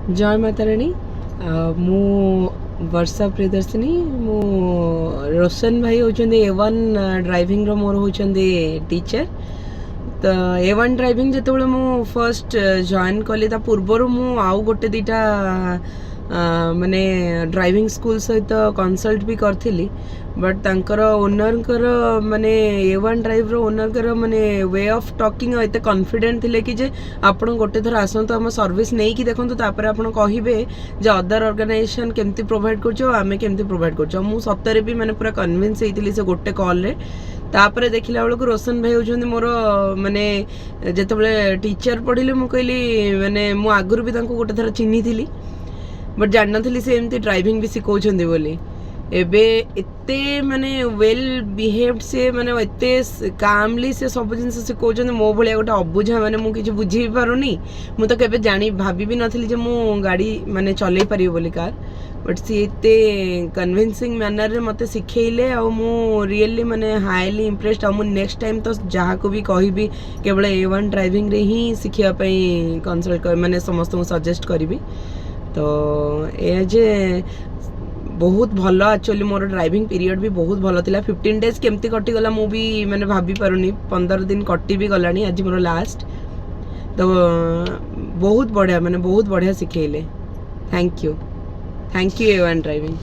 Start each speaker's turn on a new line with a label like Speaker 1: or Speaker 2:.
Speaker 1: जय माता रानी मु वर्षा प्रियदर्शिनी मु रोशन भाई होचंदे A1 ड्राइविंग रो मोर होचंदे टीचर तो A1 ड्राइविंग जेतेबेले मु फर्स्ट जॉइन कली ता पूर्वर मु आउ गोटे दीटा माने ड्राइविंग स्कूल सहित कंसल्ट भी करथिली बट तांकर ओनर कर माने A1 ड्राइव रो ओनर कर माने वे ऑफ टॉकिंग एते कॉन्फिडेंट थिले कि जे आपण गोटे थर आसंतो हम सर्विस नै कि देखंतु तापर आपण कहिबे जे अदर ऑर्गेनाइजेशन केमती प्रोवाइड करछो आमे केमती प्रोवाइड करछो मु सत्तरे भी माने पूरा कन्विंस हेतिली से गोटे कॉल रे तापर देखिला बेलू रोशन भाई होचंदी मोर माने जेतेबेले टीचर पढ़िले मु कहली माने मु आगुर भी तांको गोटे थर चिन्ही थिली बट जान नथिली से एमती ड्राइविंग भी सिखौछंदी बोली एबे एते माने वेल बिहेव्ड से माने एते कामली से सब जिन सिखौछंदी मो भलिया गोटे अबुझा माने मु किछ बुझी पारुनी मु तो केबे जानी भाभी भी नथिली जे मु गाड़ी माने चलै परियो बोली कार बट सी एते कन्विंसिंग मैनर रे मते सिखेइले आ मु रियली माने हाईली इंप्रेस्ड आ मु नेक्स्ट टाइम तो जहा को भी कहिबी केवल A1 ड्राइविंग रे ही सिखिया पई कंसल्ट कर माने समस्त को सजेस्ट करबी तो ए जे बहुत भल एक्चुअली मोर ड्राइविंग पीरियड भी बहुत भल थिला 15 डेज केमती कटि गला मु भी माने भाभी पारुनी 15 दिन कटि भी गलानी आज मोर लास्ट तो बहुत बढ़िया माने बहुत बढ़िया सिखेइले थैंक यू A1 ड्राइविंग।